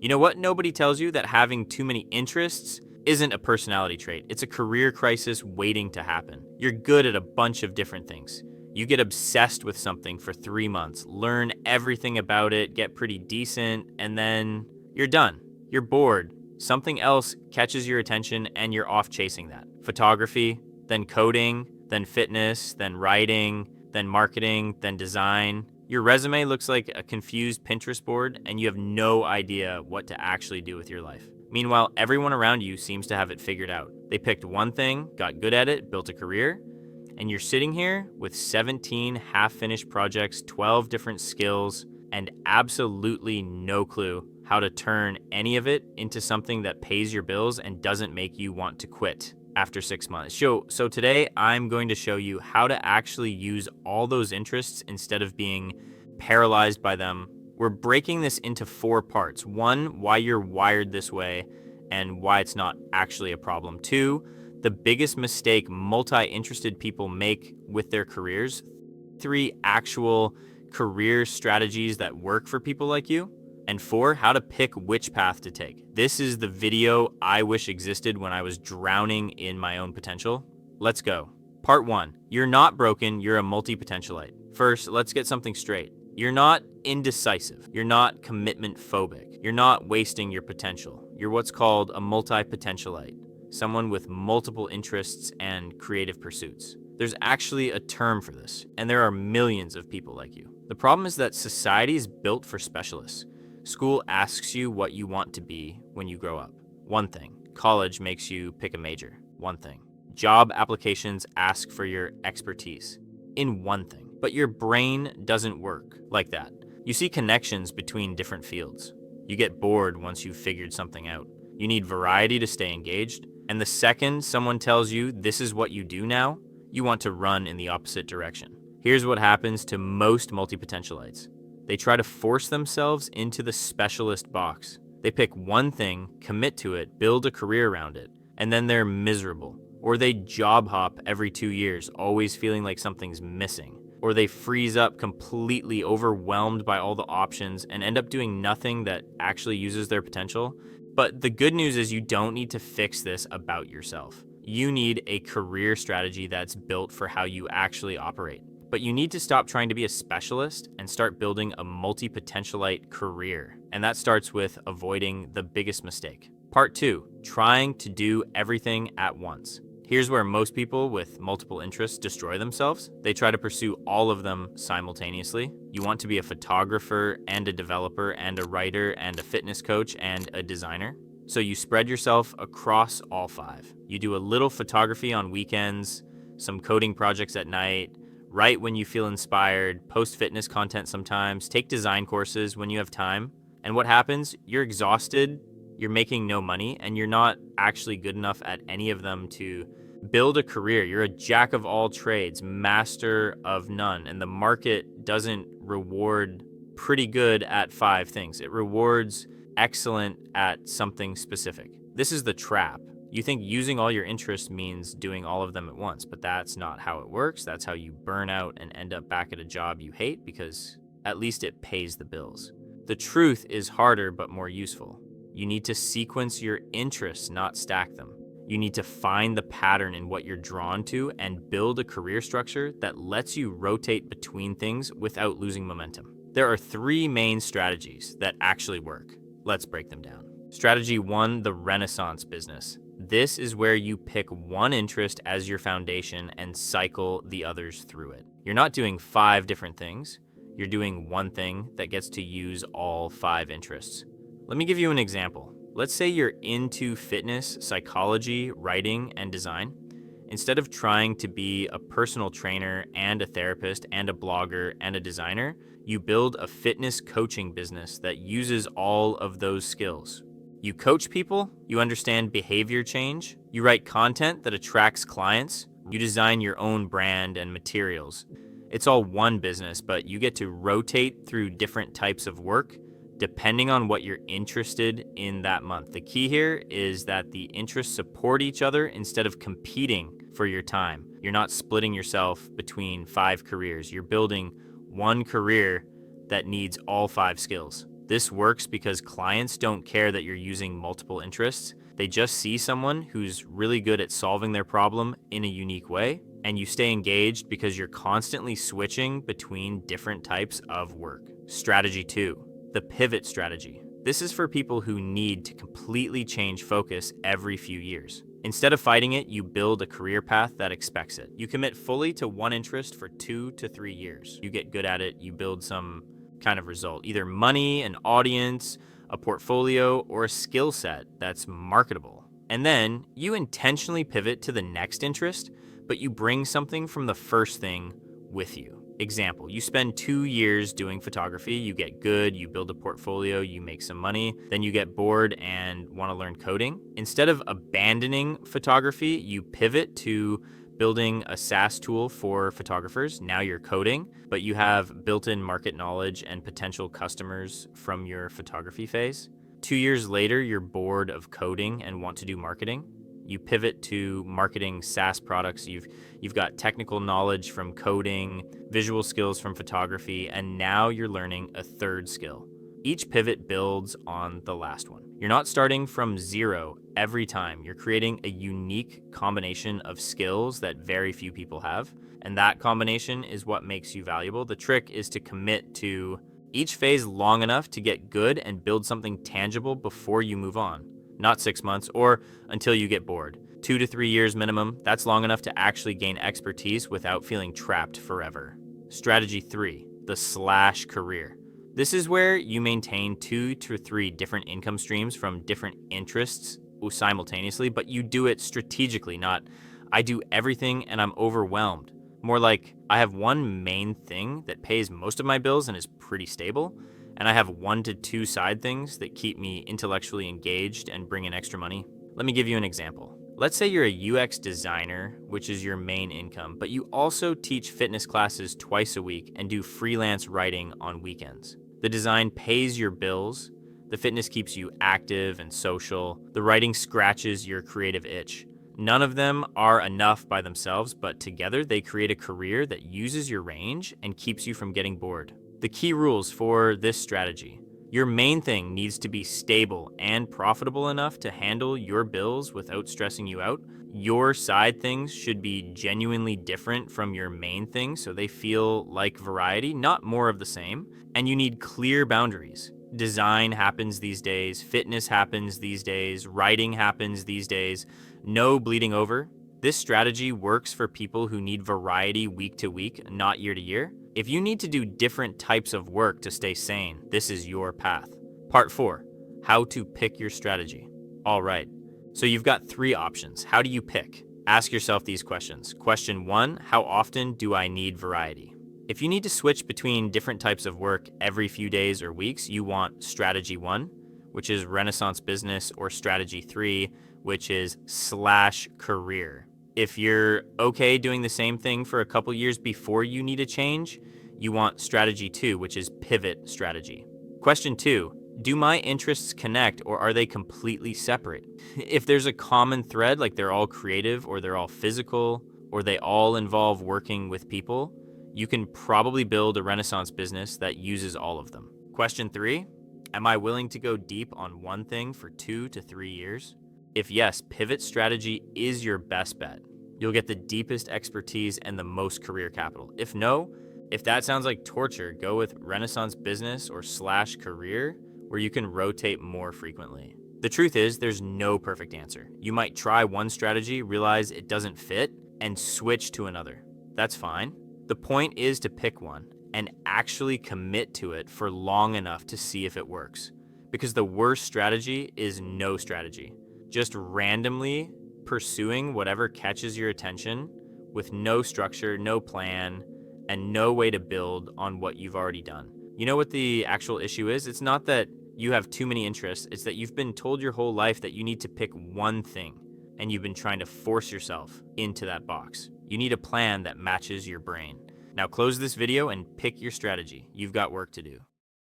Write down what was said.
You know what? Nobody tells you that having too many interests isn't a personality trait. It's a career crisis waiting to happen. You're good at a bunch of different things. You get obsessed with something for 3 months, learn everything about it, get pretty decent, and then you're done. You're bored. Something else catches your attention and you're off chasing that. Photography, then coding, then fitness, then writing, then marketing, then design. Your resume looks like a confused Pinterest board and you have no idea what to actually do with your life. Meanwhile, everyone around you seems to have it figured out. They picked one thing, got good at it, built a career, and you're sitting here with 17 half-finished projects, 12 different skills, and absolutely no clue how to turn any of it into something that pays your bills and doesn't make you want to quit after 6 months. So today I'm going to show you how to actually use all those interests instead of being paralyzed by them. We're breaking this into 4 parts. 1, why you're wired this way and why it's not actually a problem. 2, the biggest mistake multi-interested people make with their careers. 3, actual career strategies that work for people like you. And 4, how to pick which path to take. This is the video I wish existed when I was drowning in my own potential. Let's go. Part 1, you're not broken, you're a multi-potentialite. First, let's get something straight. You're not indecisive. You're not commitment phobic. You're not wasting your potential. You're what's called a multi-potentialite, someone with multiple interests and creative pursuits. There's actually a term for this, and there are millions of people like you. The problem is that society is built for specialists. School asks you what you want to be when you grow up. One thing. College makes you pick a major. One thing. Job applications ask for your expertise in one thing. But your brain doesn't work like that. You see connections between different fields. You get bored once you've figured something out. You need variety to stay engaged. And the second someone tells you this is what you do now, you want to run in the opposite direction. Here's what happens to most multi-potentialites. They try to force themselves into the specialist box. They pick one thing, commit to it, build a career around it, and then they're miserable. Or they job hop every 2 years, always feeling like something's missing. Or they freeze up completely overwhelmed by all the options and end up doing nothing that actually uses their potential. But the good news is you don't need to fix this about yourself. You need a career strategy that's built for how you actually operate. But you need to stop trying to be a specialist and start building a multi-potentialite career. And that starts with avoiding the biggest mistake. Part 2, trying to do everything at once. Here's where most people with multiple interests destroy themselves. They try to pursue all of them simultaneously. You want to be a photographer and a developer and a writer and a fitness coach and a designer. So you spread yourself across all 5. You do a little photography on weekends, some coding projects at night, write when you feel inspired, post fitness content sometimes, take design courses when you have time. And what happens? You're exhausted, you're making no money, and you're not actually good enough at any of them to build a career. You're a jack of all trades, master of none, and the market doesn't reward pretty good at 5 things. It rewards excellent at something specific. This is the trap. You think using all your interests means doing all of them at once, but that's not how it works. That's how you burn out and end up back at a job you hate because at least it pays the bills. The truth is harder but more useful. You need to sequence your interests, not stack them. You need to find the pattern in what you're drawn to and build a career structure that lets you rotate between things without losing momentum. There are 3 main strategies that actually work. Let's break them down. Strategy 1, the Renaissance business. This is where you pick one interest as your foundation and cycle the others through it. You're not doing 5 different things. You're doing one thing that gets to use all 5 interests. Let me give you an example. Let's say you're into fitness, psychology, writing, and design. Instead of trying to be a personal trainer and a therapist and a blogger and a designer, you build a fitness coaching business that uses all of those skills. You coach people, you understand behavior change, you write content that attracts clients, you design your own brand and materials. It's all one business, but you get to rotate through different types of work depending on what you're interested in that month. The key here is that the interests support each other instead of competing for your time. You're not splitting yourself between 5 careers. You're building one career that needs all 5 skills. This works because clients don't care that you're using multiple interests. They just see someone who's really good at solving their problem in a unique way, and you stay engaged because you're constantly switching between different types of work. Strategy 2, the pivot strategy. This is for people who need to completely change focus every few years. Instead of fighting it, you build a career path that expects it. You commit fully to one interest for 2 to 3 years. You get good at it, you build some kind of result, either money, an audience, a portfolio, or a skill set that's marketable. And then you intentionally pivot to the next interest, but you bring something from the first thing with you. Example, you spend 2 years doing photography, you get good, you build a portfolio, you make some money, then you get bored and want to learn coding. Instead of abandoning photography, you pivot to building a SaaS tool for photographers. Now you're coding, but you have built-in market knowledge and potential customers from your photography phase. 2 years later, you're bored of coding and want to do marketing. You pivot to marketing SaaS products. You've got technical knowledge from coding, visual skills from photography, and now you're learning a third skill. Each pivot builds on the last one. You're not starting from zero every time. You're creating a unique combination of skills that very few people have, and that combination is what makes you valuable. The trick is to commit to each phase long enough to get good and build something tangible before you move on. Not 6 months or until you get bored. 2 to 3 years minimum, that's long enough to actually gain expertise without feeling trapped forever. Strategy 3, the slash career. This is where you maintain 2 to 3 different income streams from different interests simultaneously, but you do it strategically, not I do everything and I'm overwhelmed. More like I have one main thing that pays most of my bills and is pretty stable, and I have 1 to 2 side things that keep me intellectually engaged and bring in extra money. Let me give you an example. Let's say you're a UX designer, which is your main income, but you also teach fitness classes twice a week and do freelance writing on weekends. The design pays your bills, the fitness keeps you active and social, the writing scratches your creative itch. None of them are enough by themselves, but together they create a career that uses your range and keeps you from getting bored. The key rules for this strategy. Your main thing needs to be stable and profitable enough to handle your bills without stressing you out. Your side things should be genuinely different from your main thing so they feel like variety, not more of the same. And you need clear boundaries. Design happens these days, fitness happens these days, writing happens these days. No bleeding over. This strategy works for people who need variety week to week, not year to year. If you need to do different types of work to stay sane, this is your path. Part 4, how to pick your strategy. All right, so you've got 3 options. How do you pick? Ask yourself these questions. Question 1, how often do I need variety? If you need to switch between different types of work every few days or weeks, you want strategy 1, which is Renaissance business, or strategy 3, which is slash career. If you're okay doing the same thing for a couple years before you need a change, you want strategy 2, which is pivot strategy. Question 2, do my interests connect or are they completely separate? If there's a common thread, like they're all creative or they're all physical or they all involve working with people, you can probably build a Renaissance business that uses all of them. Question 3, am I willing to go deep on one thing for 2 to 3 years? If yes, pivot strategy is your best bet. You'll get the deepest expertise and the most career capital. If no, if that sounds like torture, go with Renaissance business or slash career, where you can rotate more frequently. The truth is, there's no perfect answer. You might try one strategy, realize it doesn't fit, and switch to another. That's fine. The point is to pick one and actually commit to it for long enough to see if it works. Because the worst strategy is no strategy. Just randomly pursuing whatever catches your attention with no structure, no plan, and no way to build on what you've already done. You know what the actual issue is? It's not that you have too many interests. It's that you've been told your whole life that you need to pick one thing, and you've been trying to force yourself into that box. You need a plan that matches your brain. Now close this video and pick your strategy. You've got work to do.